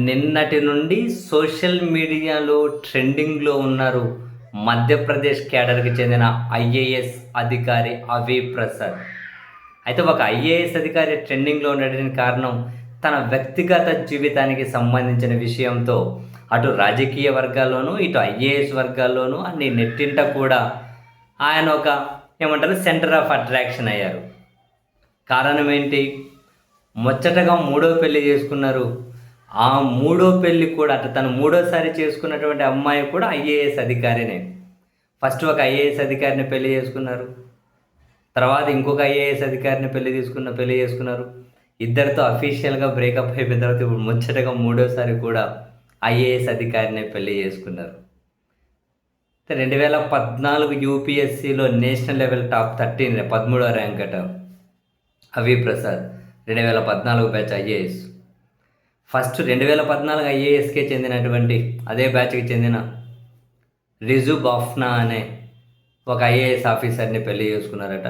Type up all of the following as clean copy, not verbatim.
నిన్నటి నుండి సోషల్ మీడియాలో ట్రెండింగ్‌లో ఉన్నారు. మధ్యప్రదేశ్ క్యాడర్‌కి చెందిన ఐఏఎస్ అధికారి అవి ప్రసాద్. అయితే ఒక ఐఏఎస్ అధికారి ట్రెండింగ్‌లో ఉండడానికి కారణం తన వ్యక్తిగత జీవితానికి సంబంధించిన విషయంతో అటు రాజకీయ వర్గాల్లోనూ, ఇటు ఐఏఎస్ వర్గాల్లోనూ అన్ని నెట్టింట కూడా ఆయన ఒక ఏమంటారు సెంటర్ ఆఫ్ అట్రాక్షన్ అయ్యారు. కారణం ఏంటి? ముచ్చటగా మూడో పెళ్లి చేసుకున్నారు. ఆ మూడో పెళ్లి కూడా తను మూడోసారి చేసుకున్నటువంటి అమ్మాయి కూడా ఐఏఎస్ అధికారినే. ఫస్ట్ ఒక ఐఏఎస్ అధికారిని పెళ్లి చేసుకున్నారు. తర్వాత ఇంకొక ఐఏఎస్ అధికారిని పెళ్లి చేసుకున్నారు. ఇద్దరితో అఫీషియల్గా బ్రేకప్ అయిపోయిన తర్వాత ఇప్పుడు ముచ్చటగా మూడోసారి కూడా ఐఏఎస్ అధికారిని పెళ్లి చేసుకున్నారు. 2014 యూపీఎస్సీలో నేషనల్ లెవెల్ టాప్ 13 13వ ర్యాంక్ అట అవి ప్రసాద్. 2014 batch IAS. ఫస్ట్ 2014 ఐఏఎస్కే చెందినటువంటి అదే బ్యాచ్కి చెందిన రిజు బాఫ్నా అనే ఒక ఐఏఎస్ ఆఫీసర్ని పెళ్లి చేసుకున్నారట.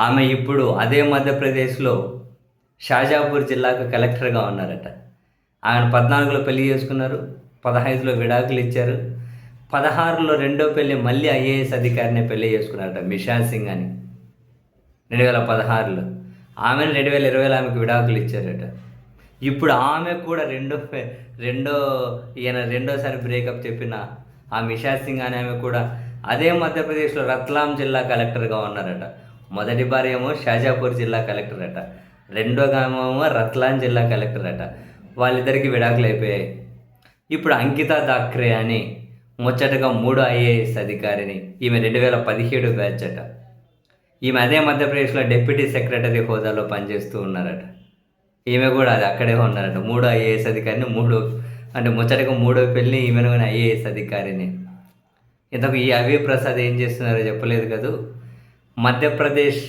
ఆమె ఇప్పుడు అదే మధ్యప్రదేశ్లో షాజాపూర్ జిల్లాకు కలెక్టర్గా ఉన్నారట. ఆమెను 14లో పెళ్లి చేసుకున్నారు, 15లో విడాకులు ఇచ్చారు, 16లో రెండో పెళ్లి మళ్ళీ ఐఏఎస్ అధికారిని పెళ్లి చేసుకున్నారట, మిషా సింగ్ అని. 2016లో ఆమెను 2020లో ఆమెకు విడాకులు ఇచ్చారట. ఇప్పుడు ఆమె కూడా రెండోసారి బ్రేకప్ చెప్పిన ఆ మిషా సింగ్ అనే ఆమె కూడా అదే మధ్యప్రదేశ్లో రత్లాం జిల్లా కలెక్టర్గా ఉన్నారట. మొదటి భార్య ఏమో షాజాపూర్ జిల్లా కలెక్టర్ అట, రెండోగా ఏమో రత్లాం జిల్లా కలెక్టర్ అట. వాళ్ళిద్దరికి విడాకులు అయిపోయాయి. ఇప్పుడు అంకితా థాక్రే అని ముచ్చటగా 3 ఐఏఎస్ అధికారిని. ఈమె 2017 బ్యాచ్ అట. ఈమె అదే మధ్యప్రదేశ్లో డిప్యూటీ సెక్రటరీ హోదాలో పనిచేస్తూ ఉన్నారట. ఈమె కూడా అది అక్కడే ఉన్నారట. 3 ఐఏఎస్ అధికారిని, ముచ్చటగా మూడో పెళ్ళి ఈమెను కానీ ఐఏఎస్ అధికారిని. ఇంతకు ఈ అవి ప్రసాద్ ఏం చేస్తున్నారో చెప్పలేదు కదూ. మధ్యప్రదేశ్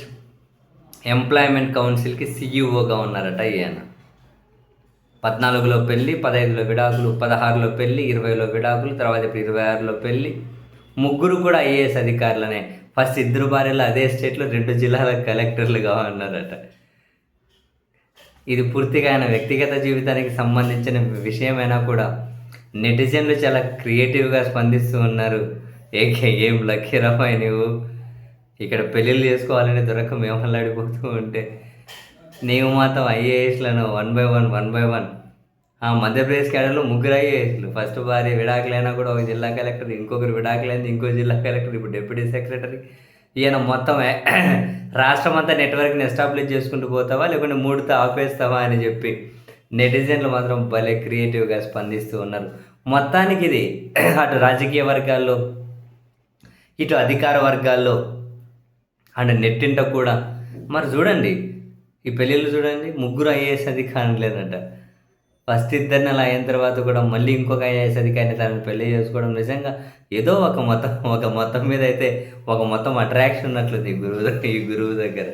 ఎంప్లాయ్మెంట్ కౌన్సిల్కి సిఇఓగా ఉన్నారట ఈయన. 14లో పెళ్ళి, 15లో విడాకులు, 16లో పెళ్ళి, 20లో విడాకులు, తర్వాత ఇప్పుడు 26లో పెళ్ళి. ముగ్గురు కూడా ఐఏఎస్ అధికారులనే. ఫస్ట్ ఇద్దరు భార్యలు అదే స్టేట్లో 2 జిల్లాల కలెక్టర్లుగా ఉన్నారట. ఇది పూర్తిగా ఆయన వ్యక్తిగత జీవితానికి సంబంధించిన విషయమైనా కూడా నెటిజన్లు చాలా క్రియేటివ్గా స్పందిస్తూ ఉన్నారు. ఏం లక్కీ రమాయి నువ్వు, ఇక్కడ పెళ్ళిళ్ళు చేసుకోవాలని దొరక మేమల్లాడిపోతూ ఉంటే నీవు మాత్రం ఐఏఎస్లను 1 by 1 ఆ మధ్యప్రదేశ్ క్యాడర్లో 3 ఐఏఎస్లు. ఫస్ట్ భార్య విడాకులైనా కూడా ఒక జిల్లా కలెక్టర్, ఇంకొకరు విడాకులైంది ఇంకో జిల్లా కలెక్టర్, ఇప్పుడు డిప్యూటీ సెక్రటరీ. ఈయన మొత్తం రాష్ట్రం అంతా నెట్వర్క్ని ఎస్టాబ్లిష్ చేసుకుంటూ పోతావా లేకుంటే 3తో ఆపేస్తావా అని చెప్పి నెటిజన్లు మాత్రం భలే క్రియేటివ్గా స్పందిస్తూ ఉన్నారు. మొత్తానికి ఇది అటు రాజకీయ వర్గాల్లో, ఇటు అధికార వర్గాల్లో అండ్ నెట్టింట కూడా. మరి చూడండి ఈ పెళ్ళిళ్ళు చూడండి, 3 ఐఏఎస్ అధికారులు లేదంట. ఫస్ట్ ఇద్దరిని అలా అయిన తర్వాత కూడా మళ్ళీ ఇంకొక ఐఏఎస్ అధికారిని తనని పెళ్లి చేసుకోవడం నిజంగా ఏదో ఒక మొత్తం మీద అయితే ఒక మొత్తం అట్రాక్షన్ ఉన్నట్లుంది ఈ గురువు దగ్గర.